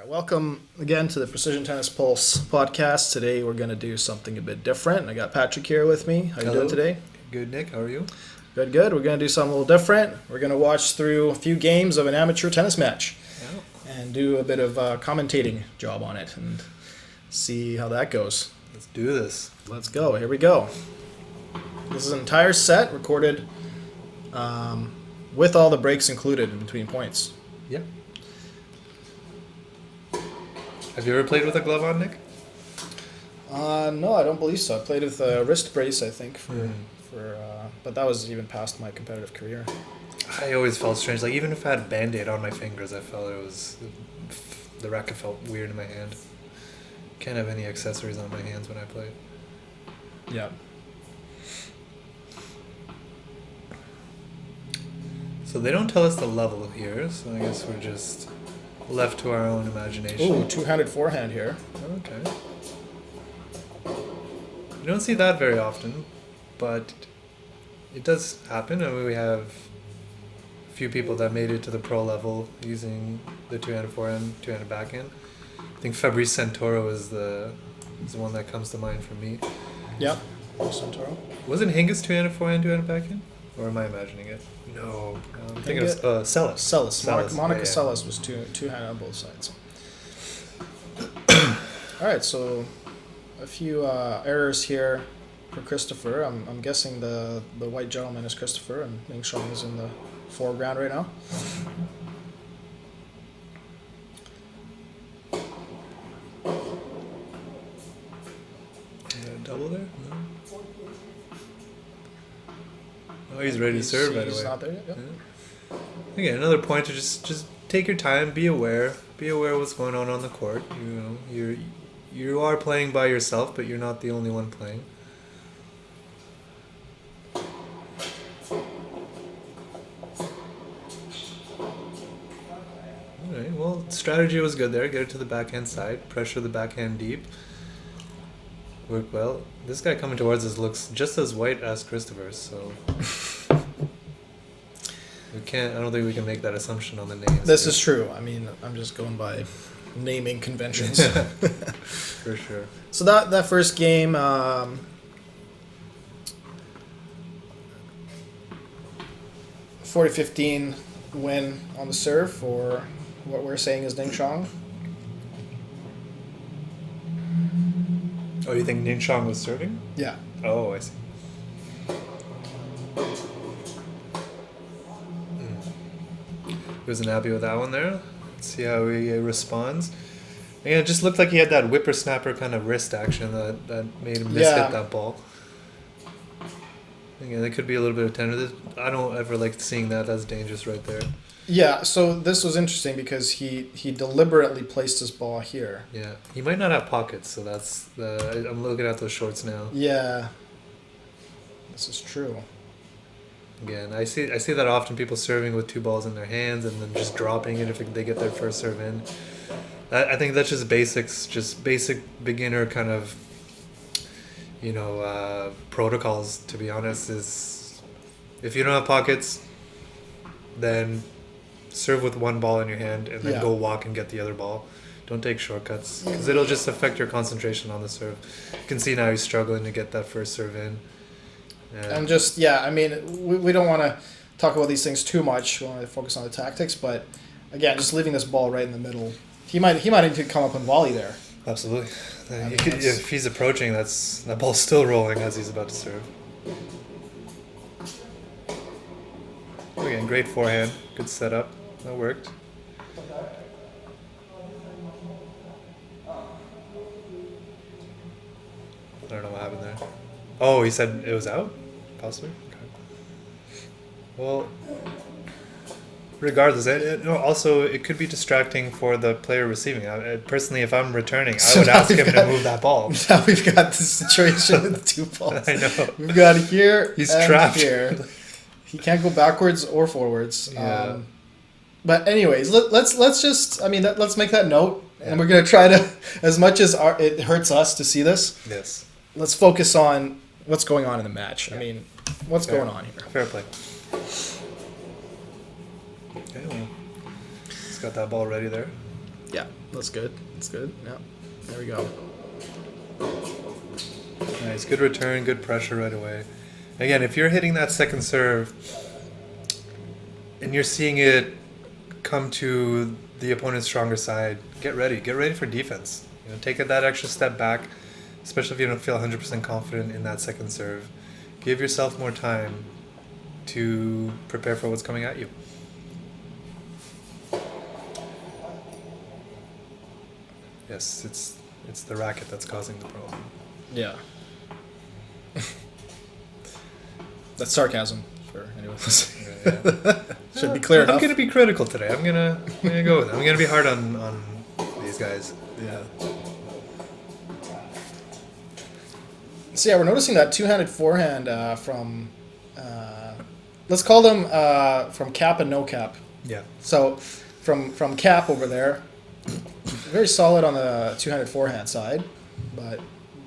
Welcome again to the Precision Tennis Pulse podcast. Today we're going to do something a bit different. I got Patryk here with me. How you doing today? Good, Nick. How are you? Good. We're going to do something a little different. We're going to watch through a few games of an amateur tennis match and do a bit of a commentating job on it and see how that goes. Let's do this. Let's go. Here we go. This is an entire set recorded with all the breaks included in between points. Yep. Have you ever played with a glove on, Nick? No, I don't believe so. I played with a wrist brace, I think, but that was even past my competitive career. I always felt strange. Like, even if I had a Band-Aid on my fingers, I felt the racket felt weird in my hand. Can't have any accessories on my hands when I play. Yeah. So they don't tell us the level here, so I guess we're just left to our own imagination. Ooh, two-handed forehand here. Okay. You don't see that very often, but it does happen. I mean, we have a few people that made it to the pro level using the two-handed forehand, two-handed backhand. I think Fabrice Santoro is the one that comes to mind for me. Yep, Santoro. Wasn't Hingis two-handed forehand, two-handed backhand? Or am I imagining it? No. I'm thinking of Sellis. Sellis. Monica Sellis was two-handed on both sides. All right, so a few errors here for Christopher. I'm guessing the white gentleman is Christopher, and Ming Shong is in the foreground right now. Double there? No. Oh, he's ready to serve right away. He's not there yet. Yep. Yeah. Again, another point to just take your time, be aware of what's going on the court. You know, you are playing by yourself, but you're not the only one playing. All right. Well, strategy was good there. Get it to the backhand side, pressure the backhand deep. Worked well. This guy coming towards us looks just as white as Christopher's, so I don't think we can make that assumption on the names. This is true. I mean, I'm just going by naming conventions. For sure. So that first game, 40-15 win on the serve for what we're saying is Ning Chong. Oh, you think Ning Chong was serving? Yeah. Oh, I see. He wasn't happy with that one there. Let's see how he responds. Again, it just looked like he had that whippersnapper kind of wrist action that made him hit that ball. Again, it could be a little bit of tender. I don't ever like seeing that. That's dangerous right there. Yeah, so this was interesting because he deliberately placed his ball here. Yeah, he might not have pockets, so I'm looking at those shorts now. Yeah, this is true. Again, I see that often, people serving with two balls in their hands and then just dropping it if they get their first serve in. I think that's just basics, just basic beginner kind of, protocols, to be honest, is if you don't have pockets, then serve with one ball in your hand and then go walk and get the other ball. Don't take shortcuts because it'll just affect your concentration on the serve. You can see now he's struggling to get that first serve in. And just, I mean, we don't want to talk about these things too much. We want to focus on the tactics, but again, just leaving this ball right in the middle. He might need to come up and volley there. Absolutely. If he's approaching, that ball's still rolling as he's about to serve. Again, great forehand, good setup. That worked. I don't know what happened there. Oh, he said it was out? Possibly? Okay. Well, regardless, it could be distracting for the player receiving. Personally, if I'm returning, I would ask him to move that ball. Now we've got this situation with two balls. I know. We've got here. He's trapped here. He can't go backwards or forwards. Yeah. But anyways, let's just, let's make that note, and we're gonna try to, as much as it hurts us to see this. Yes. Let's focus on what's going on in the match. Yeah. I mean, what's going on here? Fair play. Okay, well, he's got that ball ready there. Yeah, that's good. That's good. Yeah, there we go. Nice, good return, good pressure right away. Again, if you're hitting that second serve and you're seeing it come to the opponent's stronger side, get ready. Get ready for defense. Take that extra step back, especially if you don't feel 100% confident in that second serve. Give yourself more time to prepare for what's coming at you. Yes, it's the racket that's causing the problem. Yeah. That's sarcasm for anyone listening. Yeah. Should be clear enough. I'm gonna be critical today. I'm gonna go with it. I'm gonna be hard on these guys. Yeah. So yeah, we're noticing that two-handed forehand from, let's call them from cap and no cap. Yeah. So from cap over there, very solid on the two-handed forehand side, but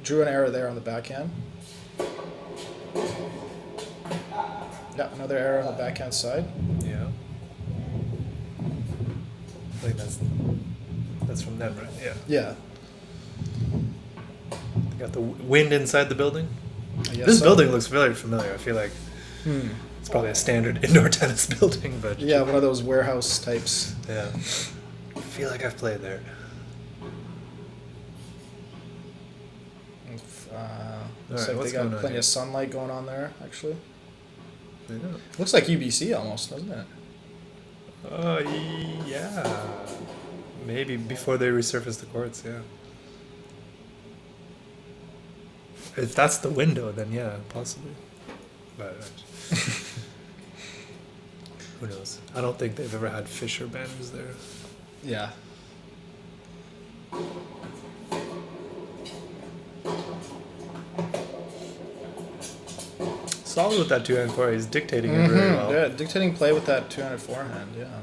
drew an error there on the backhand. Yeah, another error on the backhand side. Yeah. I think that's from them, right? Yeah. Yeah. Got the wind inside the building. This building looks very familiar. I feel like it's probably a standard indoor tennis building, but yeah, one of those warehouse types. yeah. I feel like I've played there. Looks Alright, like what's they going got on plenty here? of sunlight going on there, actually. Yeah. Looks like UBC almost, doesn't it? Yeah. Maybe before they resurface the courts, yeah. If that's the window, then yeah, possibly. But who knows? I don't think they've ever had Fisher banners there. Yeah. Solid with that two-hand forehand. He's dictating it very well. Yeah, dictating play with that two-handed forehand, yeah.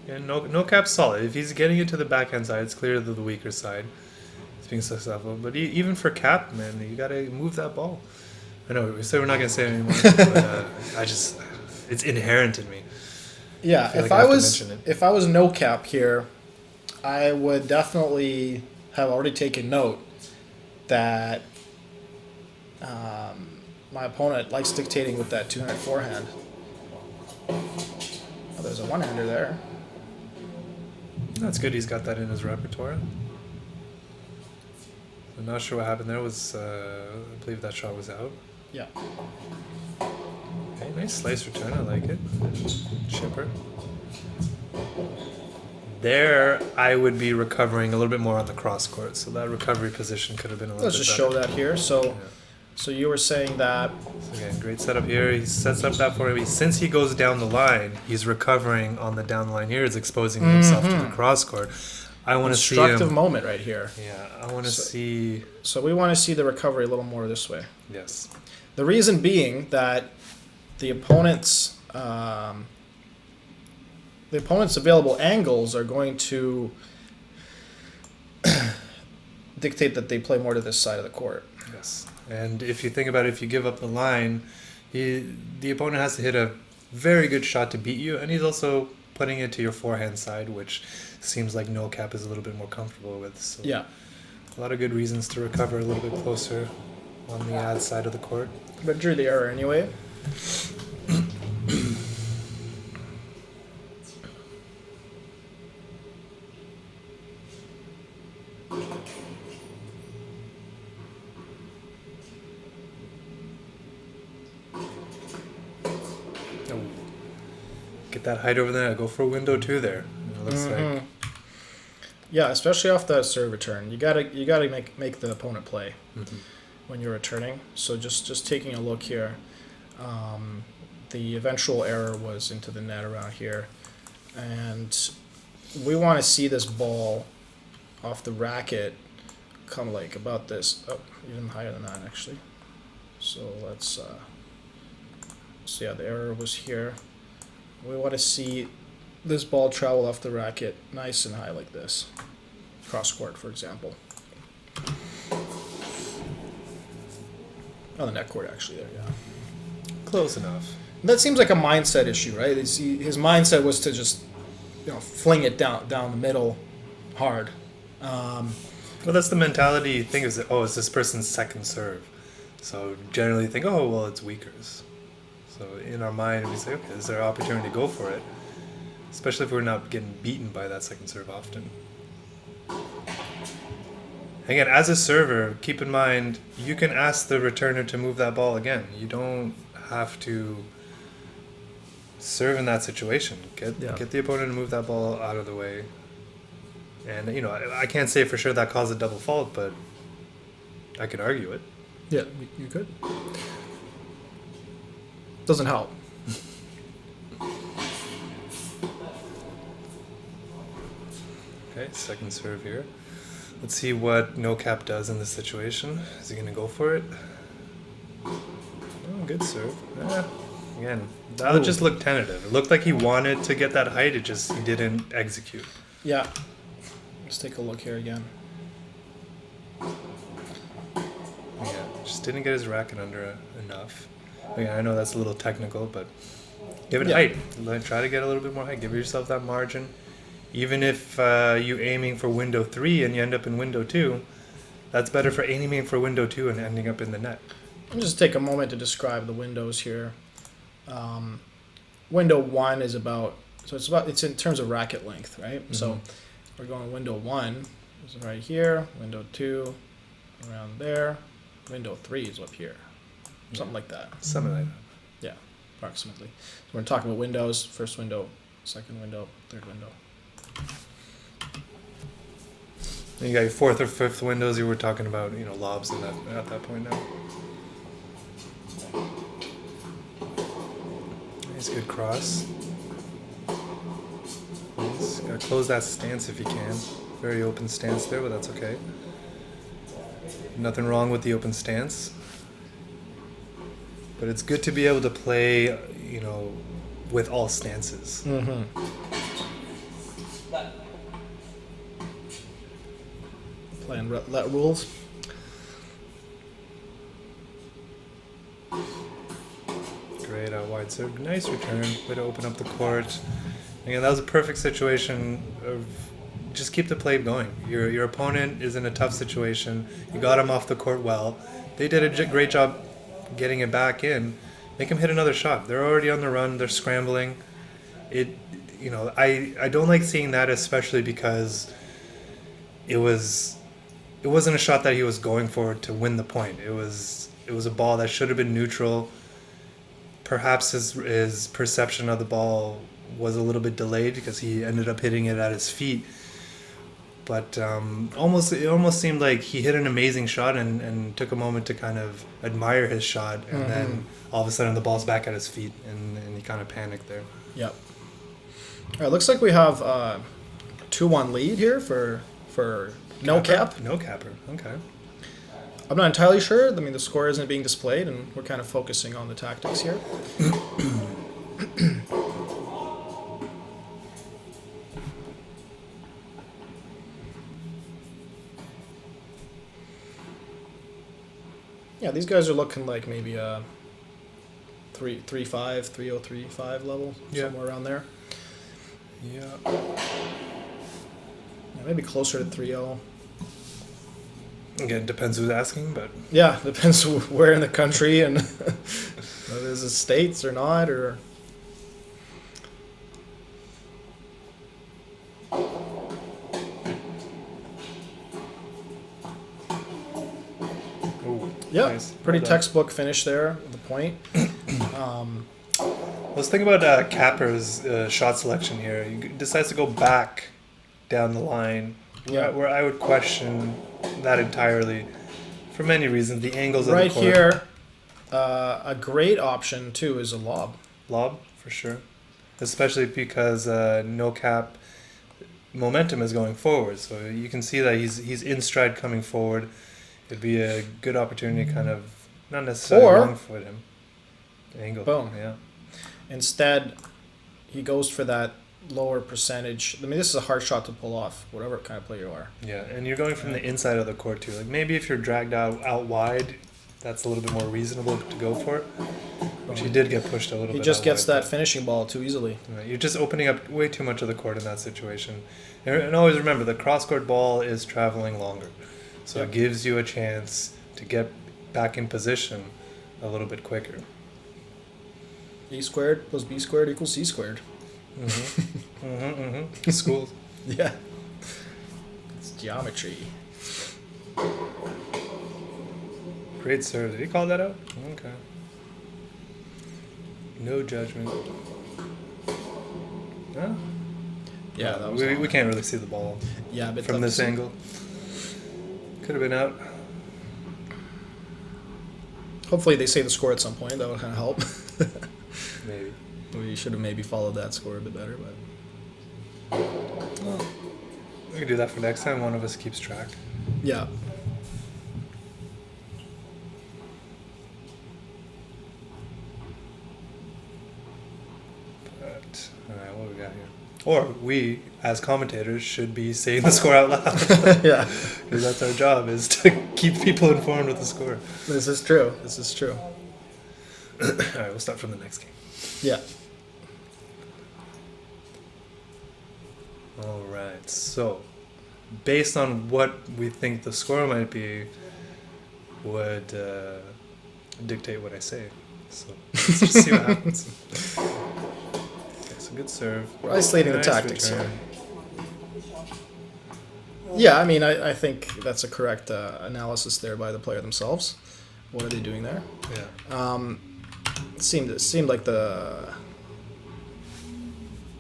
And no cap's solid. If he's getting it to the backhand side, it's clear to the weaker side. He's being successful. But even for cap, man, you got to move that ball. I know, we said we're not going to say it anymore, but it's inherent in me. Yeah, if I was no cap here, I would definitely have already taken note that my opponent likes dictating with that two-handed forehand. Oh, there's a one-hander there. That's good. He's got that in his repertoire. I'm not sure what happened there. I believe that shot was out. Yeah. Okay, nice slice return. I like it. Chipper. There, I would be recovering a little bit more on the cross court, so that recovery position could have been a little Let's bit just better. show that here. So, Yeah. so you were saying that. So again, great setup here. He sets up that for him. Since he goes down the line, he's recovering on the down the line here. He's exposing himself to the cross court. I want to see Instructive him. moment right here. Yeah, I want to see. So we want to see the recovery a little more this way. Yes. The reason being that the opponent's available angles are going to dictate that they play more to this side of the court. Yes. And if you think about it, if you give up the line, the opponent has to hit a very good shot to beat you, and he's also putting it to your forehand side, which seems like no cap is a little bit more comfortable with. So Yeah. a lot of good reasons to recover a little bit closer on the ad side of the court. But drew the error anyway. Oh. Get that height over there. Go for a window two there. It looks like. Yeah, especially off that serve return. You gotta make the opponent play when you're returning. So just taking a look here, the eventual error was into the net around here, and we want to see this ball off the racket come like about this. Oh, even higher than that actually. So let's. So yeah, the error was here. We want to see this ball travel off the racket nice and high like this. Cross court, for example. On the net court, actually, there, yeah. Close enough. That seems like a mindset issue, right? His mindset was to just fling it down the middle hard. Well, that's the mentality thing is that, it's this person's second serve. So generally you think, it's Uyghurs. So in our mind, we say, okay, is there an opportunity to go for it? Especially if we're not getting beaten by that second serve often. Again, as a server, keep in mind, you can ask the returner to move that ball again. You don't have to serve in that situation. Get the opponent to move that ball out of the way. And, I can't say for sure that caused a double fault, but I could argue it. Yeah, you could. Doesn't help. Okay, second serve here. Let's see what No Cap does in this situation. Is he going to go for it? Oh, good serve. Again, that just looked tentative. It looked like he wanted to get that height, he didn't execute. Yeah. Let's take a look here again. Yeah, just didn't get his racket under enough. Again, I know that's a little technical, but give it height. Try to get a little bit more height. Give yourself that margin. Even if you're aiming for window 3 and you end up in window 2, that's better for aiming for window 2 and ending up in the net. I'll just take a moment to describe the windows here. Window 1 is it's in terms of racket length, right? Mm-hmm. So we're going window 1 is right here, window 2 around there, window 3 is up here. Something like that. Something like that. Yeah, approximately. So we're talking about windows, first window, second window, third window. And you got your fourth or fifth windows. You were talking about, lobs at that point now. Nice, good cross. Nice. Gotta close that stance if you can. Very open stance there, but that's okay. Nothing wrong with the open stance. But it's good to be able to play, with all stances. Mm-hmm. Playing let rules. Great out wide serve. Nice return. Way to open up the court. Again, that was a perfect situation of just keep the play going. Your opponent is in a tough situation. You got him off the court well. They did a great job getting it back in. Make him hit another shot. They're already on the run. They're scrambling. I don't like seeing that, especially because it wasn't a shot that he was going for to win the point. It was a ball that should have been neutral. Perhaps his perception of the ball was a little bit delayed because he ended up hitting it at his feet. But it almost seemed like he hit an amazing shot and took a moment to kind of admire his shot, and mm-hmm. then all of a sudden the ball's back at his feet, and he kind of panicked there. Yep. All right, looks like we have 2-1 lead here for No Cap. No Capper, okay. I'm not entirely sure. I mean, the score isn't being displayed, and we're kind of focusing on the tactics here. Yeah, these guys are looking like maybe a 3.5, 3.035 level, somewhere around there. Yeah. Maybe closer to 3.0. Again, it depends who's asking, but... Yeah, depends where in the country and whether it's the States or not, or... Yeah, nice. Pretty textbook finish there at the point. Let's think about Capper's shot selection here. He decides to go back down the line, where I would question that entirely for many reasons. The angles of the court. Right here, a great option too is a lob. Lob, for sure. Especially because No Cap momentum is going forward. So you can see that he's in stride coming forward. It'd be a good opportunity to kind of, not necessarily wrong foot him. Angle. Boom. Yeah. Instead, he goes for that lower percentage. I mean, this is a hard shot to pull off, whatever kind of player you are. Yeah, and you're going from the inside of the court too. Like maybe if you're dragged out wide, that's a little bit more reasonable to go for. Which he did get pushed a little bit. He just gets wide, that finishing ball too easily. Right. You're just opening up way too much of the court in that situation. And always remember, the cross-court ball is traveling longer. So Yep. it gives you a chance to get back in position a little bit quicker. A squared plus B squared equals C squared. School. Yeah. It's geometry. Great serve. Did he call that out? Okay. No judgment. Huh? Yeah, that was we can't really see the ball yeah, a bit from tough this to see. angle. Could have been out. Hopefully they say the score at some point. That would kind of help. Maybe. We should have maybe followed that score a bit better, but Well, we can do that for next time. One of us keeps track. yeah. But all right, what we got here? Or we, as commentators, should be saying the score out loud. Yeah. Because that's our job, is to keep people informed with the score. This is true. This is true. All right, we'll start from the next game. Yeah. All right, so based on what we think the score might be, would dictate what I say. So let's just see what happens. Okay, so good serve. We're isolating the Nice tactics return. here. Yeah, I mean, I think that's a correct analysis there by the player themselves. What are they doing there? Yeah. It seemed like the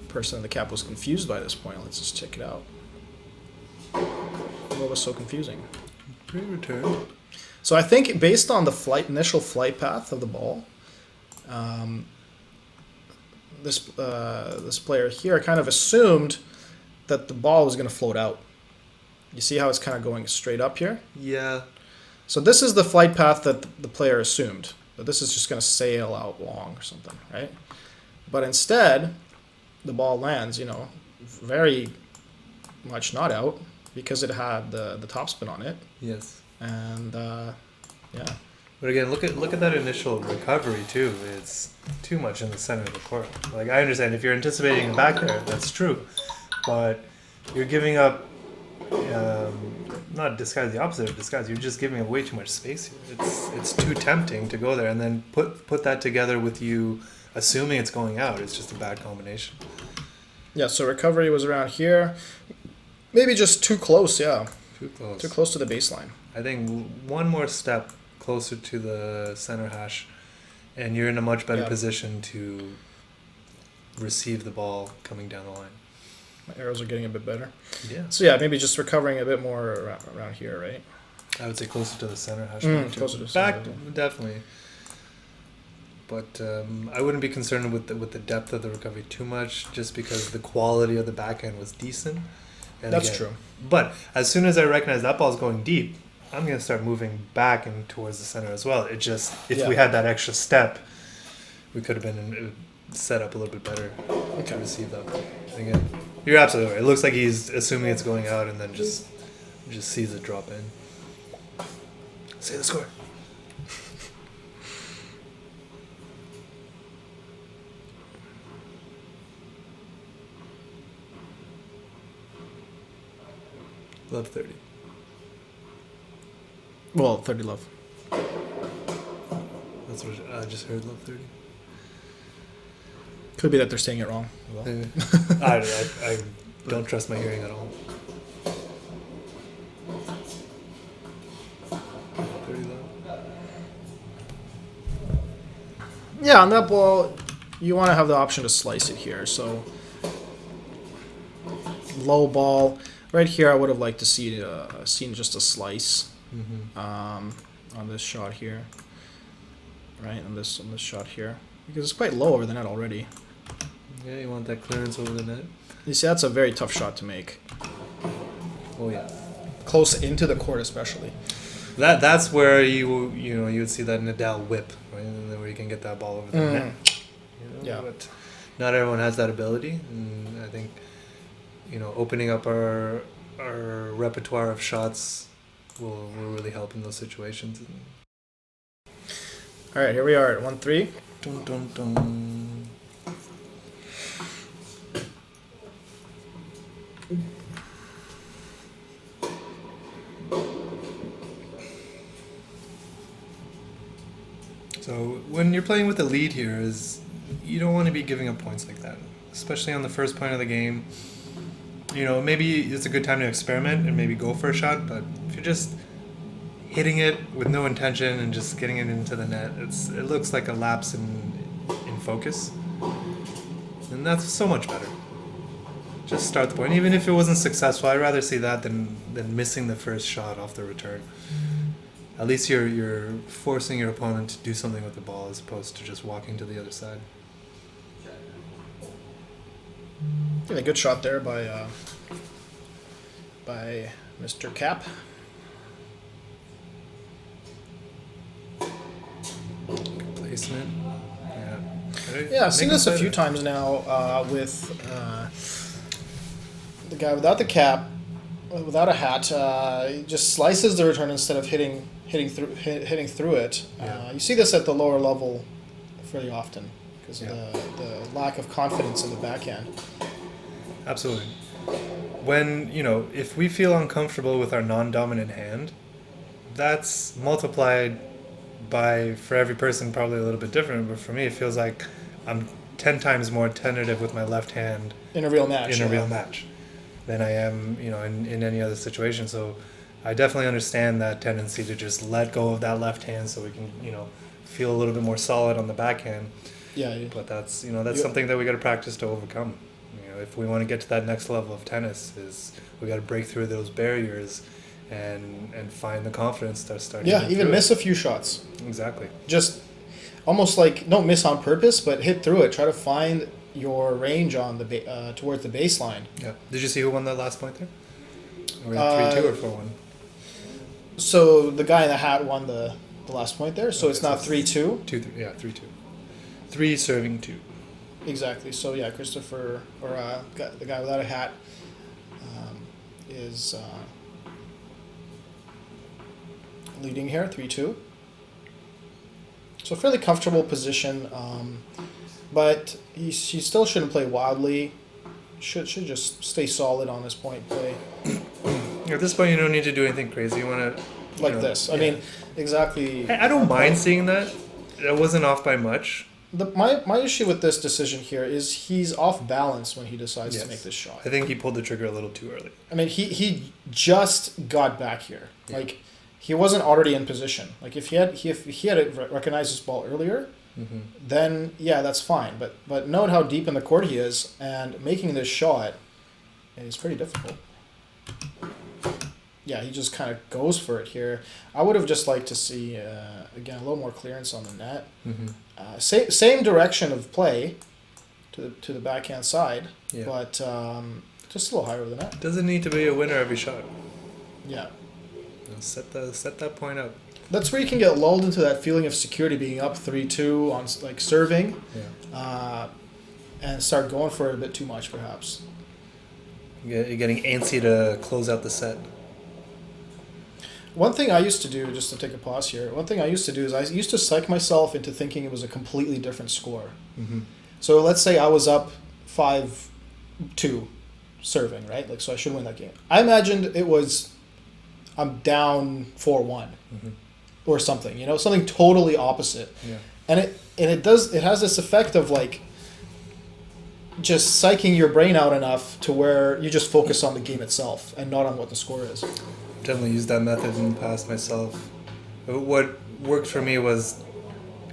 person in the cap was confused by this point. Let's just check it out. What was so confusing? Great return. So I think based on the initial flight path of the ball, this player here kind of assumed that the ball was going to float out. You see how it's kind of going straight up here? Yeah. So this is the flight path that the player assumed. That this is just going to sail out long or something, right? But instead, the ball lands, very much not out because it had the topspin on it. Yes. And, yeah. But again, look at that initial recovery too. It's too much in the center of the court. Like, I understand if you're anticipating it back there, that's true, but you're giving up. Not disguise, the opposite of disguise. You're just giving up way too much space here. It's too tempting to go there, and then put that together with you assuming it's going out. It's just a bad combination. Yeah, so recovery was around here. Maybe just too close, yeah. Too close. Too close to the baseline. I think one more step closer to the center hash, and you're in a much better position to receive the ball coming down the line. My arrows are getting a bit better. Yeah. So yeah, maybe just recovering a bit more around here, right? I would say closer to the center hash. Closer to the back, center. definitely. But I wouldn't be concerned with the depth of the recovery too much, just because the quality of the backhand was decent. And That's again, true. But as soon as I recognize that ball's going deep, I'm gonna start moving back and towards the center as well. It just if we had that extra step, we could have been set up a little bit better to receive that ball. Again, you're absolutely right. It looks like he's assuming it's going out and then just sees it drop in. Say the score. Love 30. Well, 30 love. That's what I just heard. Love 30. Could be that they're saying it wrong. Well. Maybe. I don't trust my hearing at all. 30 love. Yeah, on that ball, you want to have the option to slice it here. So low ball. Right here, I would have liked to see seen just a slice on this shot here. Right, on this shot here. Because it's quite low over the net already. Yeah, you want that clearance over the net. You see, that's a very tough shot to make. Oh yeah. Close into the court especially. That's where you would see that Nadal whip, right? And then where you can get that ball over the net. Yeah. But not everyone has that ability, and I think opening up our repertoire of shots will really help in those situations. All right, here we are at 1-3. Dun, dun, dun. So when you're playing with the lead here, is you don't want to be giving up points like that, especially on the first point of the game. Maybe it's a good time to experiment and maybe go for a shot, but if you're just hitting it with no intention and just getting it into the net, it looks like a lapse in focus, and that's so much better. Just start the point, even if it wasn't successful. I'd rather see that than missing the first shot off the return. At least you're forcing your opponent to do something with the ball as opposed to just walking to the other side. Yeah, a good shot there by Mr. Cap. Good placement. Yeah. Yeah, I've seen this a few times now with the guy without the cap, without a hat. He just slices the return instead of hitting through it. Yeah. You see this at the lower level fairly often because of Yeah. the lack of confidence in the backhand. Absolutely. When, if we feel uncomfortable with our non-dominant hand, that's multiplied by, for every person, probably a little bit different, but for me, it feels like I'm 10 times more tentative with my left hand In a real match. than I am, in any other situation. So I definitely understand that tendency to just let go of that left hand so we can, feel a little bit more solid on the backhand. Yeah. But that's something that we got to practice to overcome. If we want to get to that next level of tennis, is we got to break through those barriers and find the confidence to start. Yeah, even miss a few shots. Exactly. Just almost like don't miss on purpose, but hit through it. Try to find your range on the towards the baseline. Yeah. Did you see who won that last point there? Were we at 3-2 or 4-1? So the guy in the hat won the last point there. So it's not 3-2. 2-3. Yeah, 3-2. 3 serving 2. Exactly. So yeah, Christopher or the guy without a hat is leading here 3-2. So fairly comfortable position, but he still shouldn't play wildly. Should just stay solid on this point play. At this point, you don't need to do anything crazy. You want to Like this. I mean, exactly. I don't mind seeing that. It wasn't off by much. My issue with this decision here is he's off balance when he decides to make this shot. I think he pulled the trigger a little too early. I mean, he just got back here. Yeah. Like, he wasn't already in position. Like, if he had recognized his ball earlier, then yeah, that's fine. But note how deep in the court he is, and making this shot is pretty difficult. Yeah, he just kind of goes for it here. I would have just liked to see again a little more clearance on the net. Same direction of play to the backhand side, but just a little higher over the net. Doesn't need to be a winner every shot. Yeah. Set that point up. That's where you can get lulled into that feeling of security, being up 3-2 on like serving, and start going for it a bit too much, perhaps. You're getting antsy to close out the set. One thing I used to do, just to take a pause here, is I used to psych myself into thinking it was a completely different score. So let's say I was up 5-2 serving, right? Like, so I should win that game. I imagined it was I'm down 4-1 or something, something totally opposite. Yeah. And it has this effect of like just psyching your brain out enough to where you just focus on the game itself and not on what the score is. Definitely used that method in the past myself. What worked for me was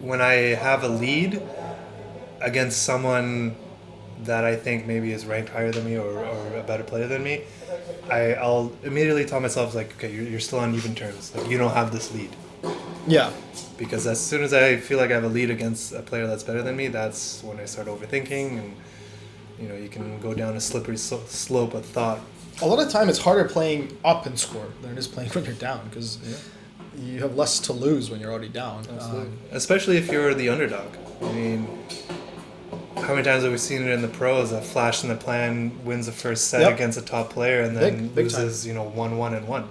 when I have a lead against someone that I think maybe is ranked higher than me or a better player than me, I'll immediately tell myself, like, okay, you're still on even terms. Like, you don't have this lead. Yeah. Because as soon as I feel like I have a lead against a player that's better than me, that's when I start overthinking, and you can go down a slippery slope of thought. A lot of time it's harder playing up and score than it is playing when you're down, because you have less to lose when you're already down. Absolutely. Especially if you're the underdog. I mean, how many times have we seen it in the pros? A flash in the pan wins the first set against a top player and then big loses, 1-1 and 1.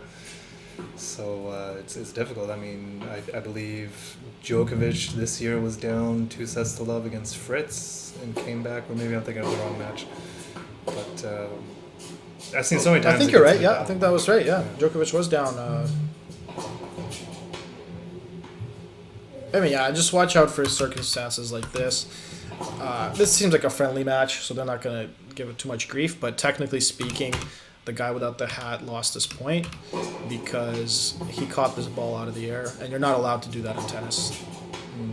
So it's difficult. I mean, I believe Djokovic this year was down 2-0 against Fritz and came back. Or maybe I'm thinking of the wrong match. But I've seen so many times. I think you're right. Yeah, I think that was right. Yeah, Djokovic was down. I mean, yeah, just watch out for circumstances like this. This seems like a friendly match, so they're not going to give it too much grief. But technically speaking, the guy without the hat lost his point because he caught this ball out of the air, and you're not allowed to do that in tennis.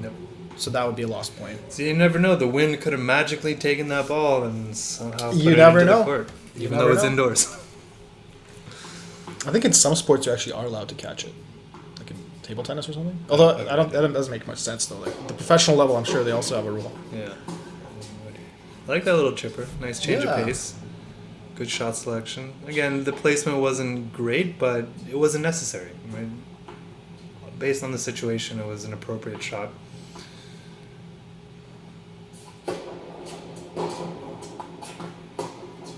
Nope. So that would be a lost point. So you never know. The wind could have magically taken that ball and somehow put You it never into know. the court, You even never though it's know. indoors. I think in some sports you actually are allowed to catch it, like in table tennis or something. Although that doesn't make much sense though. Like the professional level, I'm sure they also have a rule. Yeah. I like that little chipper. Nice change Yeah. of pace. Good shot selection. Again, the placement wasn't great, but it wasn't necessary. Right? Based on the situation, it was an appropriate shot.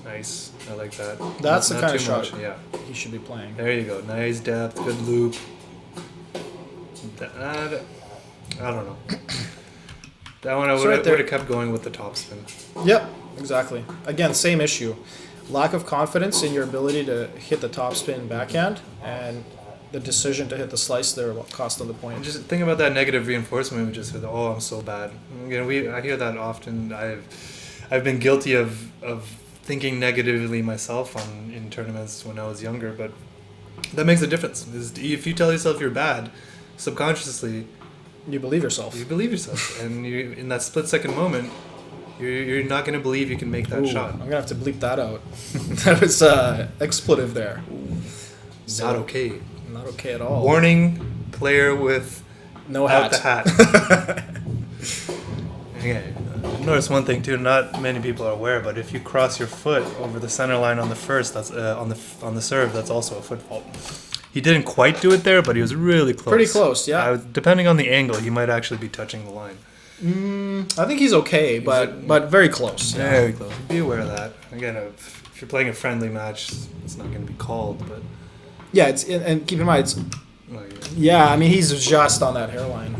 Nice. I like that. That's the Not kind of too shot much, yeah. he should be playing. There you go. Nice depth. Good loop. That, I don't know. That one I So would right there- have kept going with the topspin. Yep, exactly. Again, same issue. Lack of confidence in your ability to hit the topspin backhand, and the decision to hit the slice there cost them the And point. just think about that negative reinforcement we just said. Oh, I'm so bad. Again, I hear that often. I've been guilty of thinking negatively myself in tournaments when I was younger, but that makes a difference. If you tell yourself you're bad, subconsciously You believe yourself. you believe yourself, and you in that split-second moment, you're not going to believe you can make that Ooh, shot. I'm gonna have to bleep that out. That was expletive there. Not okay. Not okay at all. Warning: player with No without hat. the hat. Okay. Notice one thing too. Not many people are aware, but if you cross your foot over the center line on the first, that's on the serve. That's also a foot fault. He didn't quite do it there, but he was really close. Pretty close, yeah. Depending on the angle, he might actually be touching the line. I think he's okay, but very close. Yeah. Very close. Be aware of that. Again, if you're playing a friendly match, it's not going to be called, but Yeah, it's and keep in mind it's well, yeah. I mean he's just on that hairline.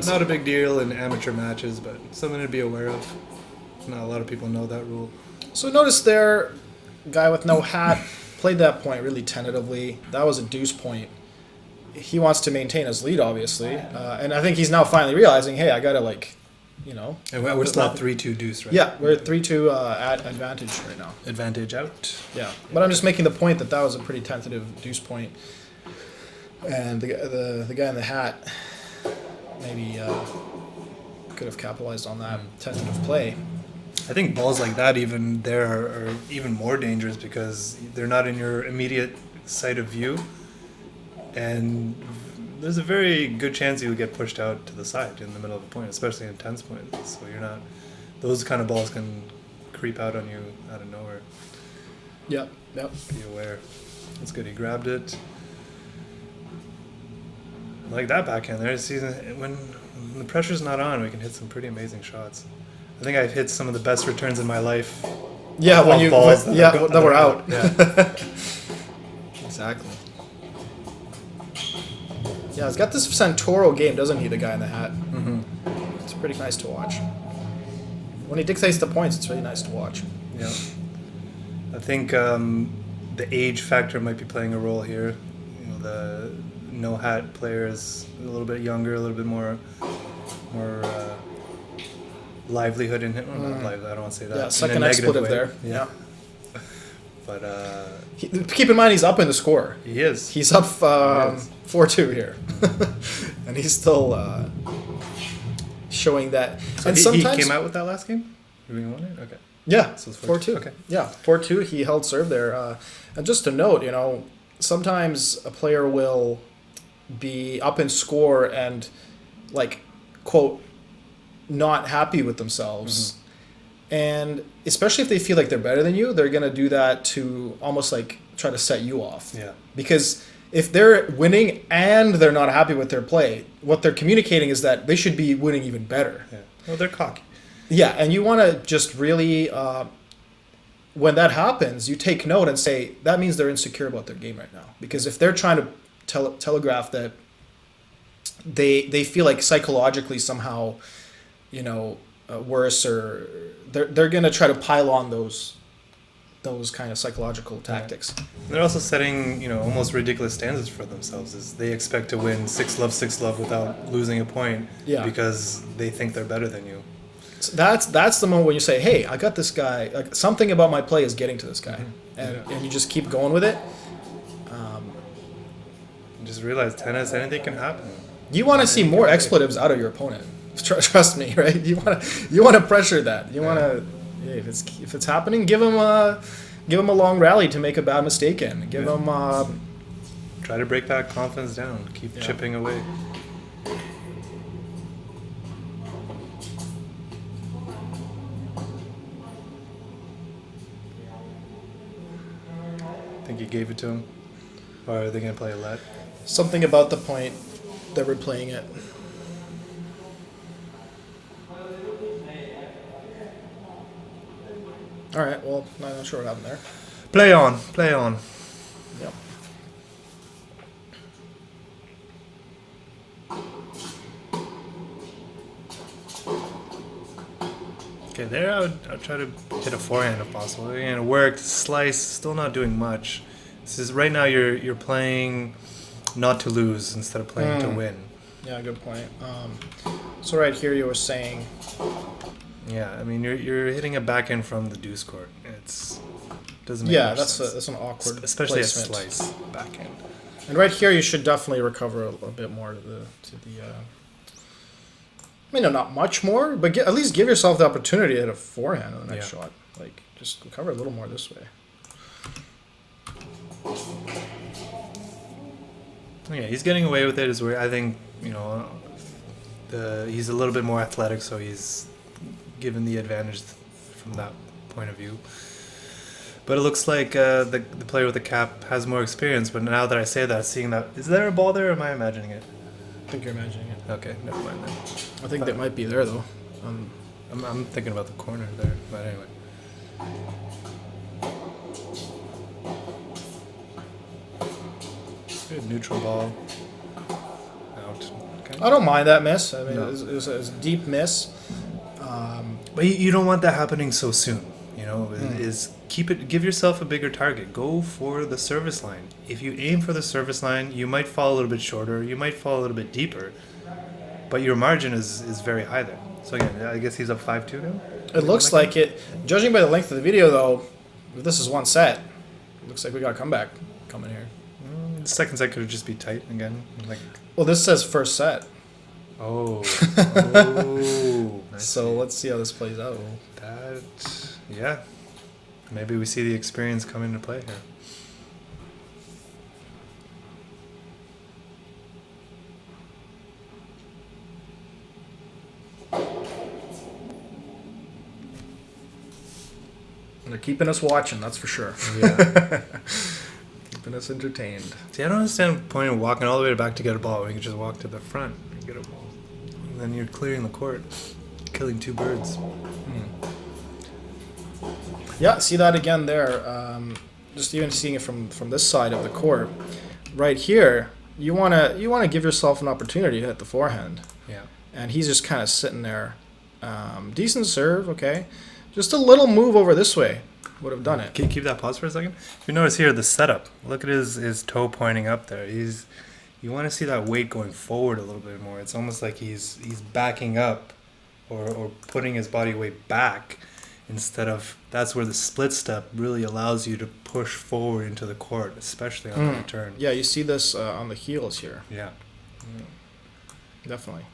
not a big deal in amateur matches, but something to be aware of. Not a lot of people know that rule. So notice there, guy with no hat played that point really tentatively. That was a deuce point. He wants to maintain his lead, obviously, and I think he's now finally realizing, hey, I gotta And we're still at 3-2 deuce, right? Yeah, we're at 3-2 at advantage right now. Advantage out. Yeah, but I'm just making the point that was a pretty tentative deuce point, and the guy in the hat maybe could have capitalized on that tentative play. I think balls like that are even more dangerous because they're not in your immediate sight of view, and there's a very good chance you'll get pushed out to the side in the middle of a point, especially in tense points. So you're not; those kind of balls can creep out on you out of nowhere. Yep. Be aware. That's good. He grabbed it. Like that backhand there. See, when the pressure's not on, we can hit some pretty amazing shots. I think I've hit some of the best returns in my life. Yeah, when of you balls that were out. Yeah. Exactly. Yeah, he's got this Santoro game, doesn't he? The guy in the hat. Mm-hmm. It's pretty nice to watch. When he dictates the points, it's really nice to watch. Yeah. I think the age factor might be playing a role here. The no hat player is a little bit younger, a little bit more livelihood in him. Well, not lively, I don't want to say that. Yeah, in a second negative expletive way. there. Yeah. But Keep in mind, he's up in the score. he is. He's up He is. 4-2 here, and he's still showing that. So and he sometimes, came out with that last game? Did we win it? Okay. yeah, So it's 4-2. Okay. Yeah, 4-2. He held serve there. And just to note, sometimes a player will be up in score and, like, quote, not happy with themselves. And especially if they feel like they're better than you, they're going to do that to almost like try to set you off. Yeah. Because if they're winning and they're not happy with their play, what they're communicating is that they should be winning even better. Yeah. Well, they're cocky. Yeah, and you want to just really when that happens, you take note and say that means they're insecure about their game right now. Because if they're trying to telegraph that they feel like psychologically somehow, worse, or they're gonna try to pile on those kind of psychological tactics. They're also setting, almost ridiculous standards for themselves. Is they expect to win 6-love without losing a point because they think they're better than you. So that's the moment when you say, hey, I got this guy. Like, something about my play is getting to this guy, and you just keep going with it. Just realize tennis, anything can happen. You want to see more expletives out of your opponent. Trust me, right? You want to pressure that. You want to, if it's happening, give him a long rally to make a bad mistake in. Give him. Try to break that confidence down. Keep chipping away. Think you gave it to him, or are they gonna play a let? Something about the point that we're playing it. All right. Well, I'm not sure what happened there. Play on. Yep. Okay, there I'd try to hit a forehand if possible. And it worked. Slice, still not doing much. This is right now you're playing not to lose instead of playing to win. Yeah, good point. So right here you were saying. Yeah, I mean you're hitting a backhand from the deuce court. Doesn't make much sense. That's an awkward especially placement. A slice backhand. And right here you should definitely recover a bit more to the. I mean, not much more, but at least give yourself the opportunity to hit a forehand on the next shot. Like, just recover a little more this way. Yeah, he's getting away with it. Is where I think he's a little bit more athletic, so he's given the advantage from that point of view. But it looks like the player with the cap has more experience. But now that I say that, seeing that, is there a ball there, or am I imagining it? I think you're imagining it. Okay, never mind then. I think that might be there, though. I'm thinking about the corner there, but anyway. Good neutral ball. Out. Okay. I don't mind that miss. I mean, No. it was a deep miss. But you don't want that happening so soon. Is give yourself a bigger target. Go for the service line. If you aim for the service line, you might fall a little bit shorter. You might fall a little bit deeper. But your margin is very high there. So again, I guess he's up 5-2 now? It looks like it. Judging by the length of the video, though, if this is one set, it looks like we got a comeback coming here. The second set could just be tight again. Well, this says first set. Oh. So let's see how this plays out. Yeah. Maybe we see the experience come into play here. They're keeping us watching, that's for sure. Yeah. Keeping us entertained. See, I don't understand the point of walking all the way back to get a ball when you can just walk to the front and get a ball. And then you're clearing the court, killing two birds. Yeah, see that again there. Just even seeing it from this side of the court, right here, you wanna give yourself an opportunity to hit the forehand. Yeah. And he's just kind of sitting there. Decent serve, okay. Just a little move over this way would have done it. Can you keep that pause for a second? If you notice here, the setup. Look at his toe pointing up there. You want to see that weight going forward a little bit more. It's almost like he's backing up or putting his body weight back instead of, that's where the split step really allows you to push forward into the court, especially on the return. Yeah, you see this on the heels here. Yeah. Definitely.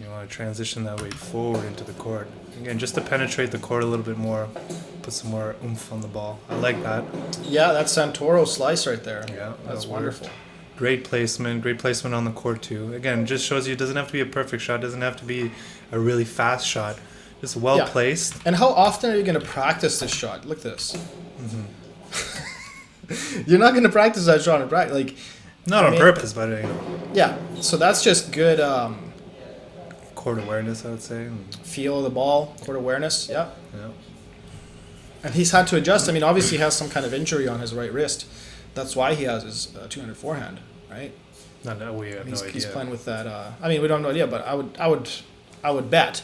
You want to transition that weight forward into the court. Again, just to penetrate the court a little bit more, put some more oomph on the ball. I like that. Yeah, that's Santoro slice right there. Yeah, that's wonderful. Great placement on the court too. Again, just shows you it doesn't have to be a perfect shot, doesn't have to be a really fast shot. Just well placed. And how often are you going to practice this shot? Look at this. You're not going to practice that shot in practice, like not on purpose, but yeah. So that's just good court awareness, I would say. Feel of the ball, court awareness. Yeah. Yeah. And he's had to adjust. I mean, obviously he has some kind of injury on his right wrist. That's why he has his 200 forehand, right? No, we have no idea. He's playing with that. I mean, we don't have no idea, but I would bet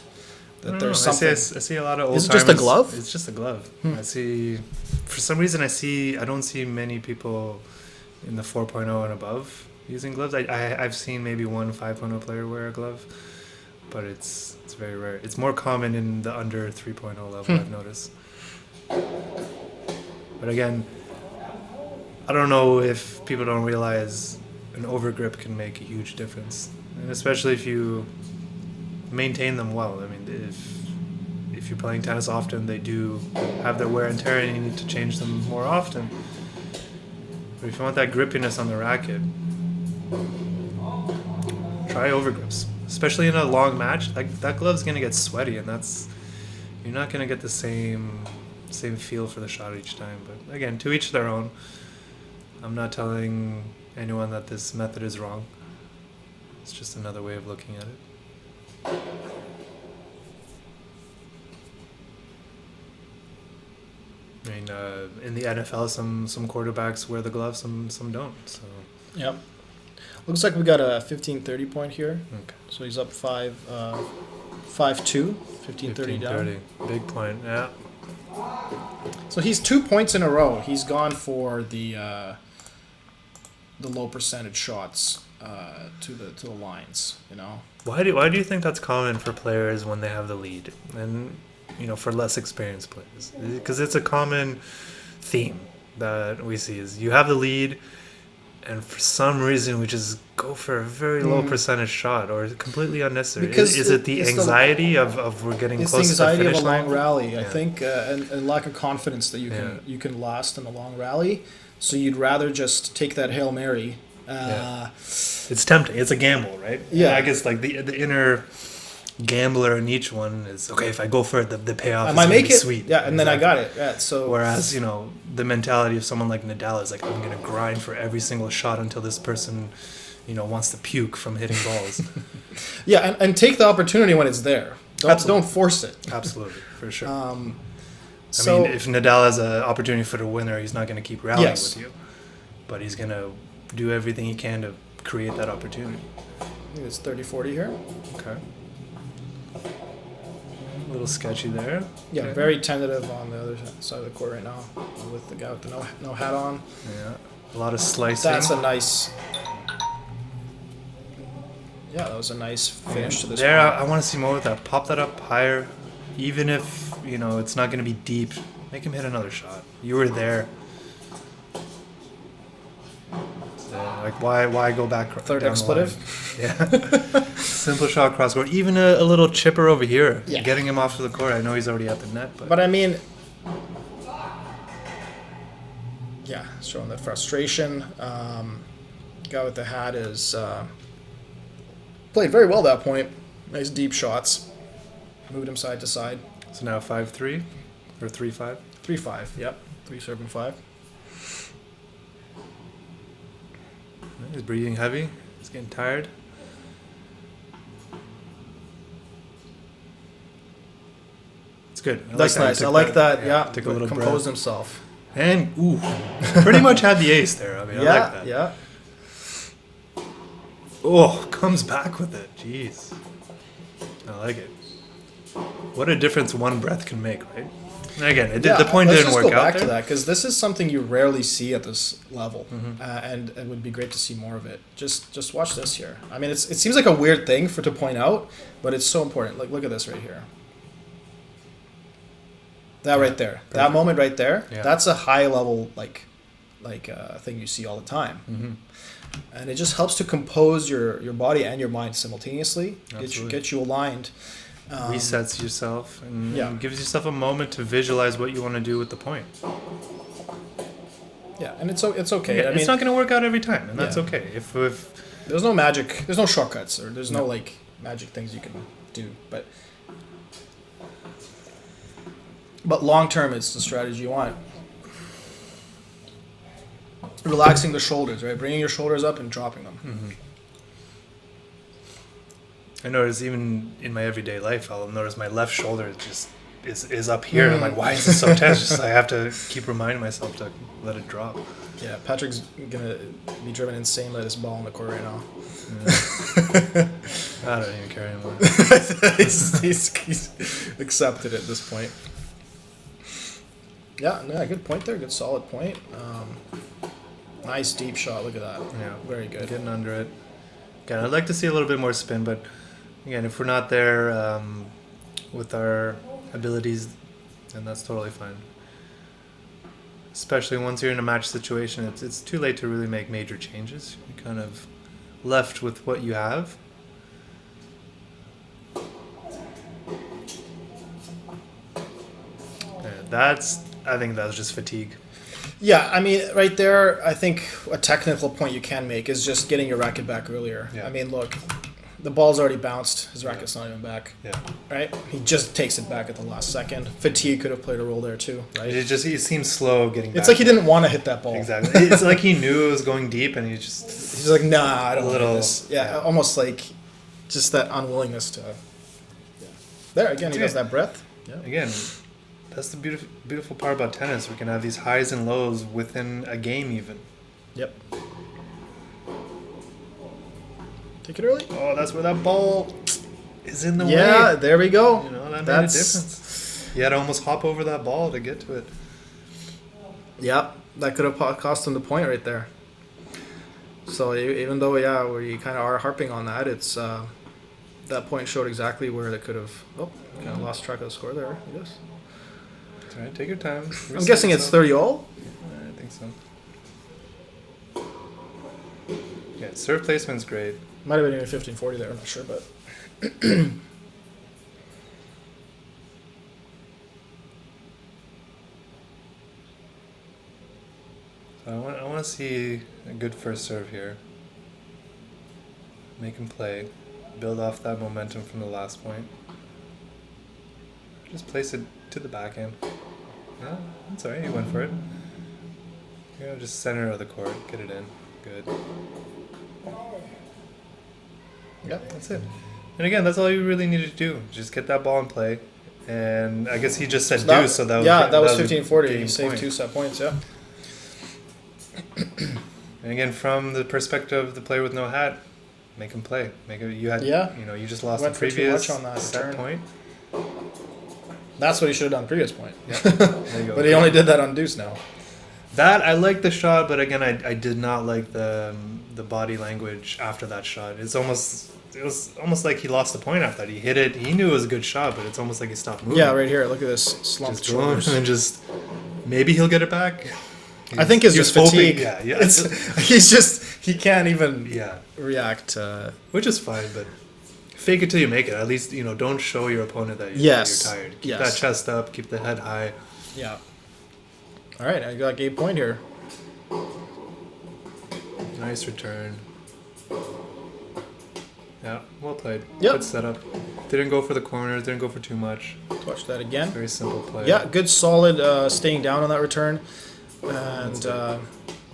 that there's something. I see a lot of old. Is it just a glove? It's just a glove. I see. For some reason, I don't see many people in the 4.0 and above using gloves. I've seen maybe one 5.0 player wear a glove, but it's very rare. It's more common in the under 3.0 level. I've noticed. But again, I don't know if people don't realize an overgrip can make a huge difference, and especially if you maintain them well. I mean, if you're playing tennis often, they do have their wear and tear, and you need to change them more often. But if you want that grippiness on the racket, try overgrips, especially in a long match. That glove's gonna get sweaty, and you're not gonna get the same feel for the shot each time. But again, to each their own. I'm not telling anyone that this method is wrong. It's just another way of looking at it. I mean, in the NFL, some quarterbacks wear the glove, some don't. So. Yep. Looks like we got a 15-30 point here. Okay. So he's up 5-2, 15-30 down. Big point. Yeah. So he's 2 points in a row. He's gone for the low percentage shots to the lines. You know. Why do you think that's common for players when they have the lead, and for less experienced players? Because it's a common theme that we see is you have the lead, and for some reason we just go for a very low percentage shot or completely unnecessary. Because is it the anxiety of we're getting close to the finish line? It's the anxiety of a long line? rally, I think, and lack of confidence that you can last in a long rally. So you'd rather just take that Hail Mary. It's tempting. It's a gamble, right? Yeah. I guess like the inner gambler in each one is, okay, if I go for it, the payoff is going to be be sweet. Yeah, and then I got it. Yeah, so whereas, the mentality of someone like Nadal is like, I'm going to grind for every single shot until this person, wants to puke from hitting balls. Yeah, and take the opportunity when it's there. Don't force it. Absolutely, for sure. So, I mean, if Nadal has an opportunity for the winner, he's not going to keep rallying with you. But he's going to do everything he can to create that opportunity. I think it's 30-40 here. Okay. A little sketchy there. Yeah, okay. Very tentative on the other side of the court right now with the guy with the no hat on. Yeah, a lot of slicing. That's a nice... Yeah, that was a nice finish to this there, one. I want to see more with that. Pop that up higher. Even if, it's not going to be deep, make him hit another shot. You were there. So, why go back Third down expletive? The line? Yeah. Simple shot cross court. Even a little chipper over here. Yeah. Getting him off to the court. I know he's already at the net. But I mean... Yeah, showing that frustration. Guy with the hat is... played very well that point. Nice deep shots. Moved him side to side. So now 5-3 or 3-5? 3-5, yep. 3-5. He's breathing heavy. He's getting tired. It's good. That's nice. I like that. Yeah. Took a little composed breath. himself. And, pretty much had the ace there. I mean, I like that. Yeah. Oh, comes back with it. Jeez. I like it. What a difference one breath can make, right? And again, the point didn't work out there. Let's just go back to that, because this is something you rarely see at this level, and it would be great to see more of it. Just watch this here. I mean, it seems like a weird thing to point out, but it's so important. Like, look at this right here. That right there. Perfect. That moment right there. Yeah. That's a high level thing you see all the time. Mm-hmm. And it just helps to compose your body and your mind simultaneously. Get you aligned. Resets yourself and gives yourself a moment to visualize what you want to do with the point. Yeah, and it's okay. Yeah, I mean, it's not going to work out every time, and that's okay. If there's no magic, there's no shortcuts, or there's no magic things you can do, but long term, it's the strategy you want. Relaxing the shoulders, right? Bringing your shoulders up and dropping them. Mm-hmm. I notice even in my everyday life, I'll notice my left shoulder is just is up here. And I'm like, why is this so tense? Just I have to keep reminding myself to let it drop. Yeah, Patrick's gonna be driven insane by this ball in the court right now. I don't even care anymore. he's accepted at this point. Yeah, no, good point there. Good solid point. Nice deep shot. Look at that. Yeah, very good. Getting under it. Again, I'd like to see a little bit more spin, but again, if we're not there with our abilities, then that's totally fine. Especially once you're in a match situation, it's too late to really make major changes. You're kind of left with what you have. I think that was just fatigue. Yeah, I mean, right there, I think a technical point you can make is just getting your racket back earlier. Yeah. I mean, look, the ball's already bounced. His racket's not even back. Yeah. Right? He just takes it back at the last second. Fatigue could have played a role there too, right? He seems slow getting back. It's like he didn't want to hit that ball. Exactly. It's like he knew it was going deep and he's like, nah, I don't want this. Yeah, almost like just that unwillingness to. Yeah. There, again, he does that breath. Yeah. Again, that's the beautiful part about tennis. We can have these highs and lows within a game even. Yep. Take it early. Oh, that's where that ball is in the way. Yeah, there we go. You know, that made a difference. You had to almost hop over that ball to get to it. Yep, that could have cost him the point right there. So even though, we kind of are harping on that, it's that point showed exactly where they could have. Oh, kind of lost track of the score there, I guess. That's all right, take your time. I'm guessing it's 30 all? I think so. Yeah, serve placement's great. Might have been even 15-40 there, I'm not sure, but. I want to see a good first serve here. Make him play. Build off that momentum from the last point. Just place it to the backhand. No, that's alright, you went for it. Just center of the court, get it in. Good. Yeah, that's it. And again, that's all you really needed to do. Just get that ball in play. And I guess he just said deuce, so that was that was 15-40. He saved 2 set points, yeah. And again, from the perspective of the player with no hat, make him play. You just lost the previous on that set point. That's what he should have done previous point. Yeah. There you go. But he only did that on deuce now. That I like the shot, but again, I did not like the body language after that shot. It was almost like he lost the point after that. He hit it. He knew it was a good shot, but it's almost like he stopped moving. Yeah, right here. Look at this slumped shoulders. And just maybe he'll get it back. I think it's just fatigue. Yeah. He can't even react. Which is fine, but fake it till you make it. At least, don't show your opponent that you're tired. Keep that chest up. Keep the head high. Yeah. All right, I got game point here. Nice return. Yeah, well played. Yep. Good setup. Didn't go for the corners. Didn't go for too much. Watch that again. Very simple play. Yeah, good solid staying down on that return. And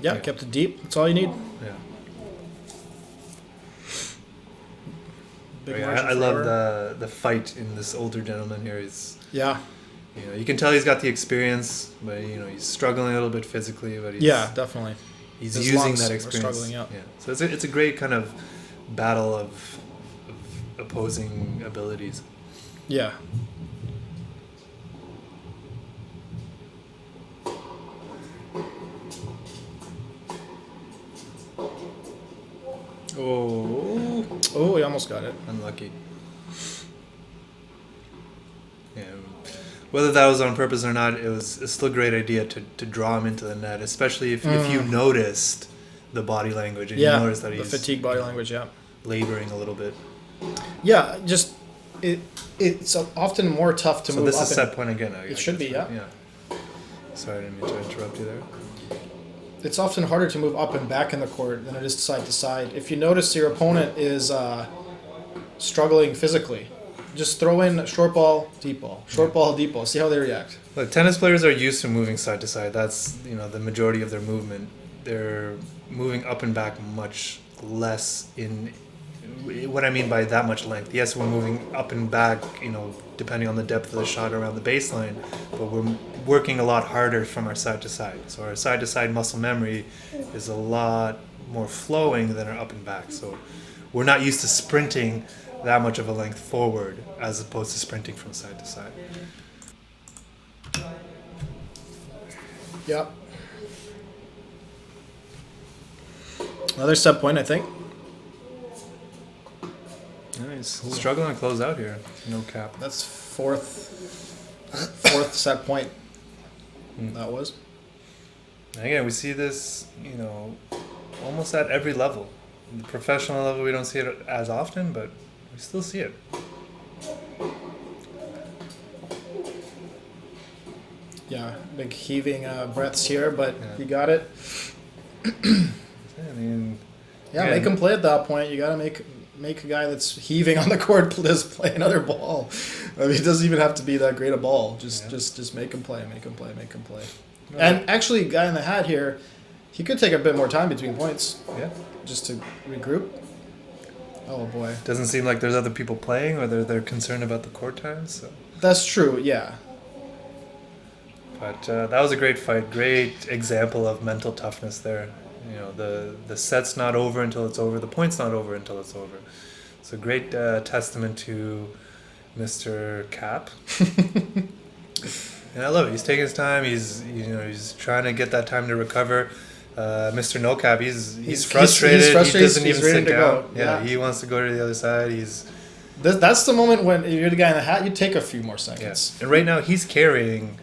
kept it deep. That's all you need. Yeah. I love the fight in this older gentleman here. Yeah. You can tell he's got the experience, but he's struggling a little bit physically. But definitely. He's using that experience. Struggling, yeah. So it's a great kind of battle of opposing abilities. Yeah. Oh, he almost got it. Unlucky. Yeah. Whether that was on purpose or not, it's still a great idea to draw him into the net, especially if you noticed the body language and you noticed that he's the fatigue body language, laboring a little bit. Yeah, just it's often more tough to move up. So this is set point again. It should be, yeah. Sorry, I didn't mean to interrupt you there. It's often harder to move up and back in the court than it is side to side. If you notice your opponent is struggling physically, just throw in short ball, deep ball, short ball, deep ball. See how they react. Look, tennis players are used to moving side to side. That's the majority of their movement. They're moving up and back much less what I mean by that much length. Yes, we're moving up and back, depending on the depth of the shot around the baseline, but we're working a lot harder from our side to side. So our side to side muscle memory is a lot more flowing than our up and back. So we're not used to sprinting that much of a length forward as opposed to sprinting from side to side. Yep. Another set point, I think. Nice. Struggling to close out here. No cap. That's fourth set point. That was. And again, we see this, almost at every level. The professional level, we don't see it as often, but we still see it. Yeah, big heaving breaths here, but you got it. Make him play at that point. You got to make a guy that's heaving on the court just play another ball. I mean, it doesn't even have to be that great a ball. Just make him play. Right. And actually, guy in the hat here, he could take a bit more time between points. Yeah. Just to regroup. Oh boy. Doesn't seem like there's other people playing, or they're concerned about the court times. So. That's true. Yeah. But that was a great fight. Great example of mental toughness there. The set's not over until it's over. The point's not over until it's over. It's a great testament to Mr. Cap. And I love it. He's taking his time. He's trying to get that time to recover. Mr. No Cap, he's frustrated. He doesn't even sit down. Yeah, he wants to go to the other side. That's the moment when you're the guy in the hat. You take a few more seconds. Yeah. And right now he's carrying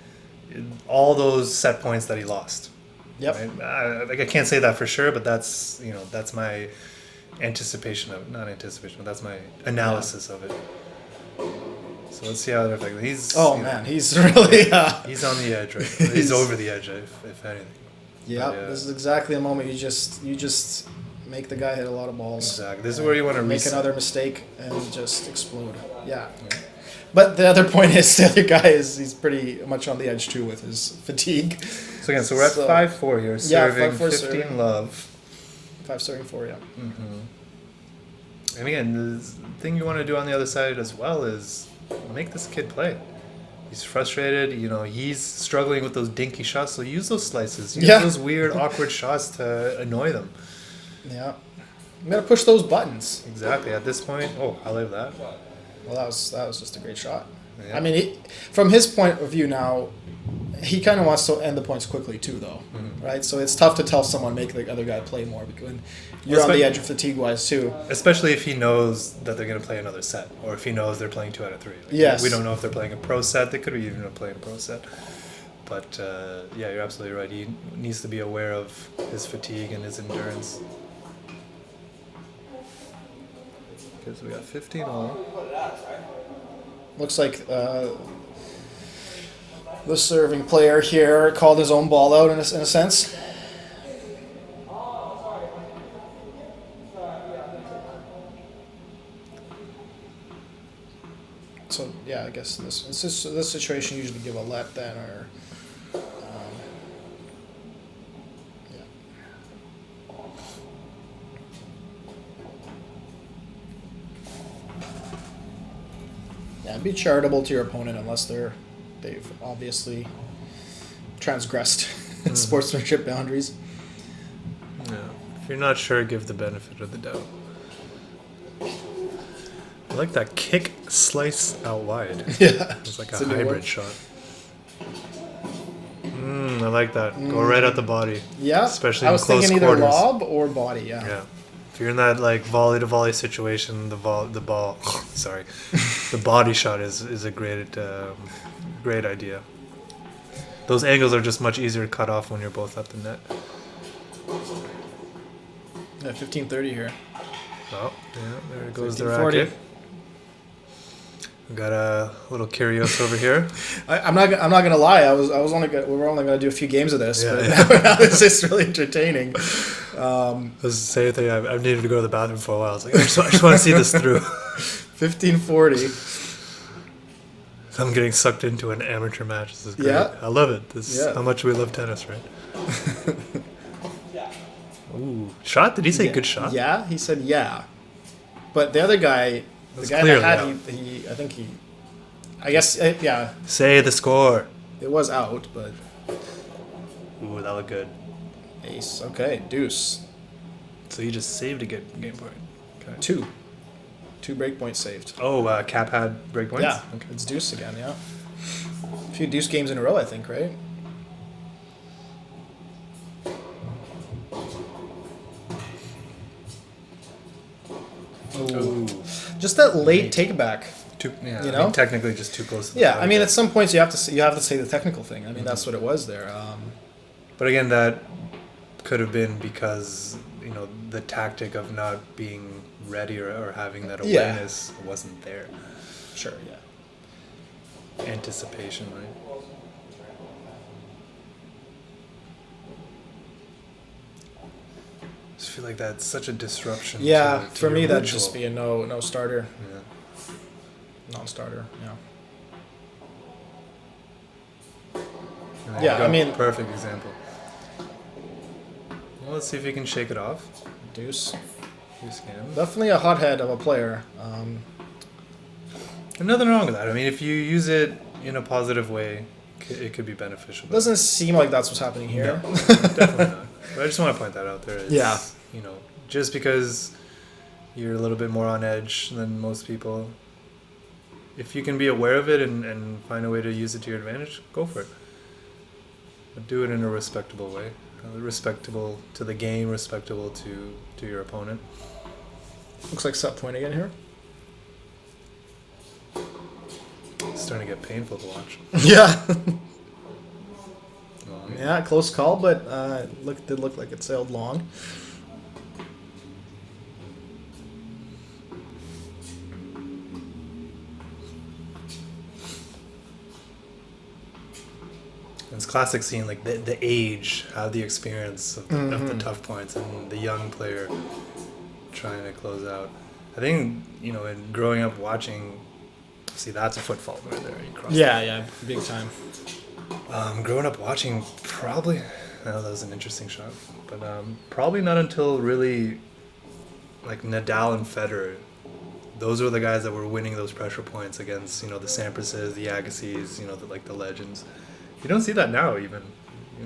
all those set points that he lost. Yep. Right? I can't say that for sure, but that's my anticipation of not anticipation, but that's my analysis of it. So let's see how they're affected. He's really he's on the edge, right? He's over the edge, if anything. Yeah, this is exactly the moment you just make the guy hit a lot of balls. Exactly. This is where you want to make another mistake and just explode. Yeah. But the other point is the other guy he's pretty much on the edge too with his fatigue. So again, we're at 5-4 here, serving 15 serving. Love. 5 serving 4, yeah. Mm-hmm. And again, the thing you want to do on the other side as well is make this kid play. He's frustrated, he's struggling with those dinky shots, so use those slices. Use those weird, awkward shots to annoy them. Yeah. You gotta push those buttons. Exactly. At this point, I like that. Well, that was just a great shot. Yeah. I mean, from his point of view now, he kind of wants to end the points quickly too, though, right? So it's tough to tell someone make the other guy play more because you're on the edge of fatigue-wise too. Especially if he knows that they're going to play another set, or if he knows they're playing 2 out of 3. Yes. We don't know if they're playing a pro set. They could be even playing a pro set. But you're absolutely right. He needs to be aware of his fatigue and his endurance. Okay, so we got 15 all. Looks like the serving player here called his own ball out in a sense. So yeah, I guess this situation usually give a let then or. Yeah, be charitable to your opponent unless they've obviously transgressed sportsmanship boundaries. Yeah. If you're not sure, give the benefit of the doubt. I like that kick slice out wide. Yeah. It's like a hybrid shot. I like that. Go right at the body. Yeah. Especially in close quarters. I was thinking either lob or body, yeah. Yeah. If you're in that volley to volley situation, the ball, sorry, the body shot is a great idea. Those angles are just much easier to cut off when you're both at the net. Yeah, 15-30 here. Oh, yeah, there goes the racket. We got a little curious over here. I'm not gonna lie. we were only gonna do a few games of this, but now it's just really entertaining. That's the same thing. I've needed to go to the bathroom for a while. I was like, I just want to see this through. 15-40. I'm getting sucked into an amateur match. This is great. Yeah. I love it. This is how much we love tennis, right? Ooh, shot? Did he say good shot? Yeah, he said yeah. But the other guy, the That's guy clearly that out. had, I guess, yeah, Say the score. it was out, but Ooh, that looked good. ace. Okay, deuce. So you just saved a good game point. Okay. Two breakpoints saved. Oh, Cap had break points? Yeah, Okay. it's deuce again, yeah. A few deuce games in a row, I think, right? Ooh. Just that late take back. Yeah, You I know? mean, technically just too close to the Yeah, I target. mean, at some points you have to say the technical thing. I mean, that's what it was there. But again, that could have been because, the tactic of not being ready or having that Yeah. awareness wasn't there. Sure, yeah. Anticipation, right? I just feel like that's such a disruption. Yeah, to for your me that'd ritual. just be a no starter, Yeah. non-starter. Yeah. And there Yeah, you go. I mean- perfect example. Well, let's see if you can shake it off. Deuce. Deuce game. Definitely a hothead of a player. And nothing wrong with that. I mean, if you use it in a positive way, it could be beneficial. Doesn't seem like that's what's happening here. No, definitely not. But I just want to point that out there. It's, Yeah. Just because you're a little bit more on edge than most people, if you can be aware of it and find a way to use it to your advantage, go for it. But do it in a respectable way. Respectable to the game, respectable to your opponent. Looks like set point again here. It's starting to get painful to watch. Yeah. Long. Yeah, close call, but did look like it sailed long. It's classic seeing like the age, have the experience of the tough points, and the young player trying to close out. I think in growing up watching, see that's a foot fault right there. You crossed Yeah, big time. growing up watching, probably, that was an interesting shot, but probably not until really like Nadal and Federer. Those were the guys that were winning those pressure points against the Samprases, the Agassi's, the legends. You don't see that now even.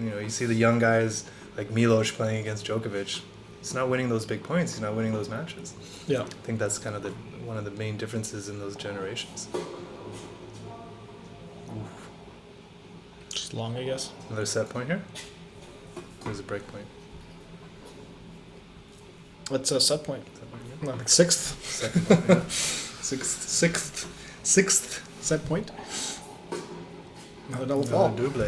You see the young guys like Milos playing against Djokovic. He's not winning those big points. He's not winning those matches. Yeah. I think that's kind of one of the main differences in those generations. Just long, I guess. Another set point here. There's a break point. What's a set point? Set point here. Like sixth. Second point, yeah. Sixth set point. Another double fall. Double.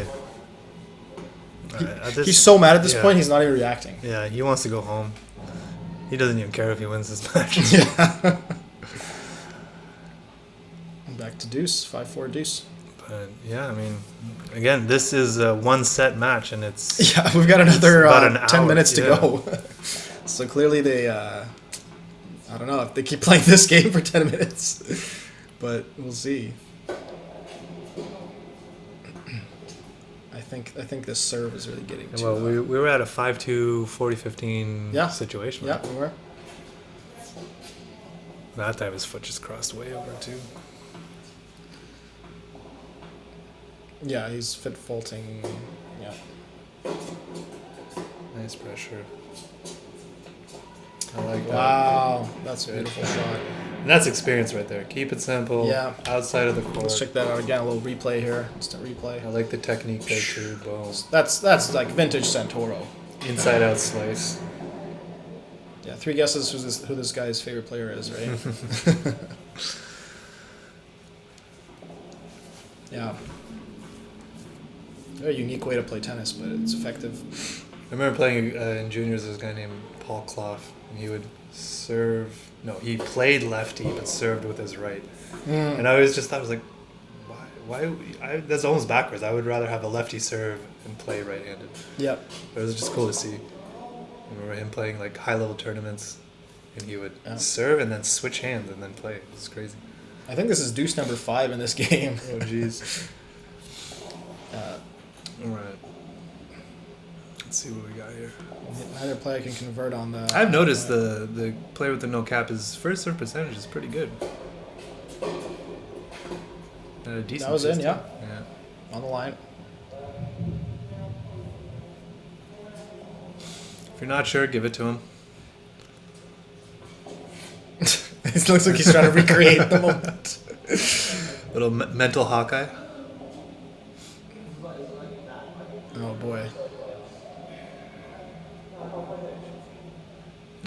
He's so mad at this yeah. point, he's not even reacting. Yeah, he wants to go home. He doesn't even care if he wins this match. Yeah. Back to deuce, 5-4 deuce. But yeah, I mean, again, this is a one-set match, and it's Yeah, we've got another about an 10 hour, minutes to yeah. go. So clearly they, I don't know if they keep playing this game for 10 minutes, but we'll see. I think this serve is really getting to. well, we were at a 5-2, 40-15 Yeah. situation. Yeah, Right? we were. That time his foot just crossed way over too. Yeah, he's fit faulting. Yeah. Nice pressure. I like that. Wow, that's a beautiful shot. And that's experience right there. Keep it simple. Yeah. Outside of the court. Let's check that out again. A little replay here. Instant I replay. like the technique there too. Boom. That's like vintage Santoro. Inside out slice. Yeah, 3 guesses who this guy's favorite player is, right? Yeah. Very unique way to play tennis, but it's effective. I remember playing in juniors. There's a guy named Paul Clough, and he would serve. No, he played lefty, but served with his right. And I always just thought, I was like, why? That's almost backwards. I would rather have a lefty serve and play right-handed. Yep. But it was just cool to see. I remember him playing like high-level tournaments, and he would serve and then switch hands and then play. It's crazy. I think this is deuce number 5 in this game. Oh, jeez. All right. Let's see what we got here. Neither player can convert on the. I've noticed the player with the no cap, his first serve percentage is pretty good. At a decent That was in, system. yeah. On the line. If you're not sure, give it to him. It looks like he's trying to recreate the moment. Little mental Hawkeye. Oh boy.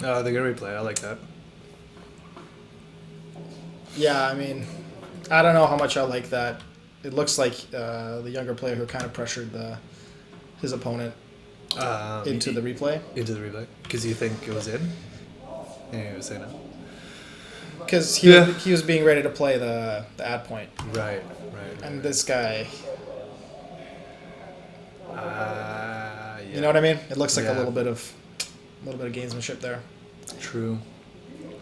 Oh, they're gonna replay. I like that. Yeah, I mean, I don't know how much I like that. It looks like the younger player who kind of pressured his opponent into the replay. Into the replay. Because you think it was in? Yeah, you would say no. Because he was being ready to play the ad point. Right. And this guy, Yeah. you know what I mean? It looks like a little bit of gamesmanship there. True.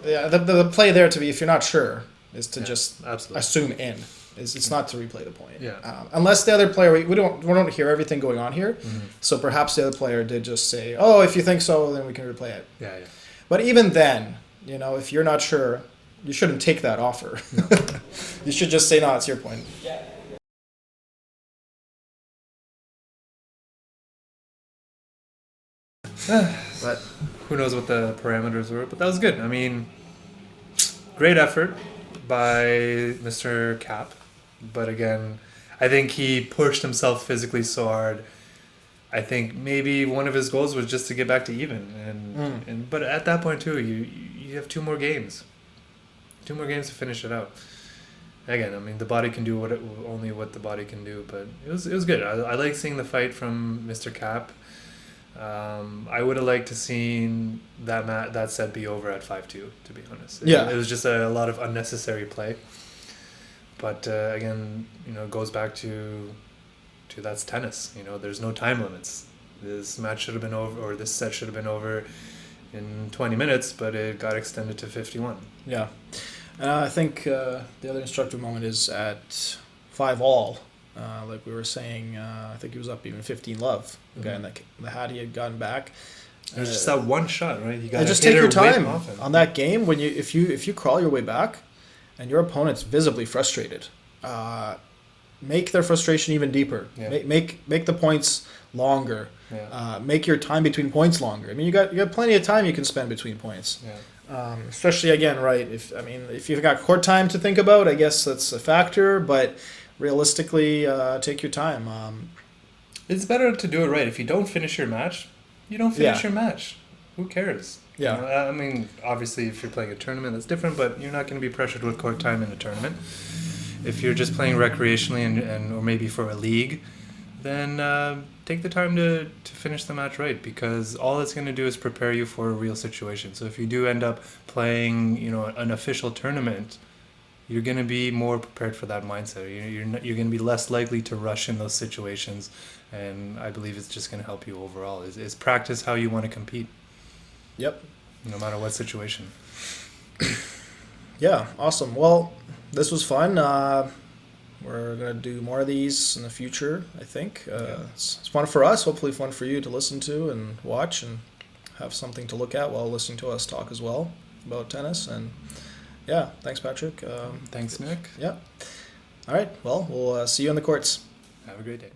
Yeah, the play there to be, if you're not sure, is to just absolutely assume in. It's not to replay the point. Yeah. Unless the other player, we don't hear everything going on here, so perhaps the other player did just say, "Oh, if you think so, then we can replay it." Yeah. But even then, if you're not sure, you shouldn't take that offer. No. You should just say, "No, it's your point." But who knows what the parameters were? But that was good. I mean, great effort by Mr. Cap. But again, I think he pushed himself physically so hard. I think maybe one of his goals was just to get back to even. And but at that point too, you have 2 more games. 2 more games to finish it out. Again, I mean, the body can do only what the body can do, but it was good. I like seeing the fight from Mr. Cap. I would have liked to seen that set be over at 5-2, to be honest. It was just a lot of unnecessary play. But again, it goes back to that's tennis. There's no time limits. This match should have been over, or this set should have been over in 20 minutes, but it got extended to 51. Yeah. I think the other instructive moment is at 5-all. Like we were saying, I think he was up even 15-love. The guy in the hat he had gotten back. There's just that one shot, right? You got to just take your time often. on that game. When if you crawl your way back, and your opponent's visibly frustrated, make their frustration even deeper. Yeah. Make the points longer. Yeah. Make your time between points longer. I mean, you got plenty of time you can spend between points. Yeah. Especially again, right? If you've got court time to think about, I guess that's a factor. But realistically, take your time. It's better to do it right. If you don't finish your match, you don't finish your match. Who cares? Yeah. I mean, obviously, if you're playing a tournament, that's different. But you're not going to be pressured with court time in a tournament. If you're just playing recreationally and or maybe for a league, then take the time to finish the match right, because all it's going to do is prepare you for a real situation. So if you do end up playing, an official tournament, you're going to be more prepared for that mindset. You're going to be less likely to rush in those situations, and I believe it's just going to help you overall. Is practice how you want to compete. Yep. No matter what situation. Yeah. Awesome. Well, this was fun. We're going to do more of these in the future, I think. It's fun for us, hopefully fun for you to listen to and watch and have something to look at while listening to us talk as well about tennis. And yeah, thanks, Patrick. Thanks, Nick. Yeah. All right. Well, we'll see you on the courts. Have a great day.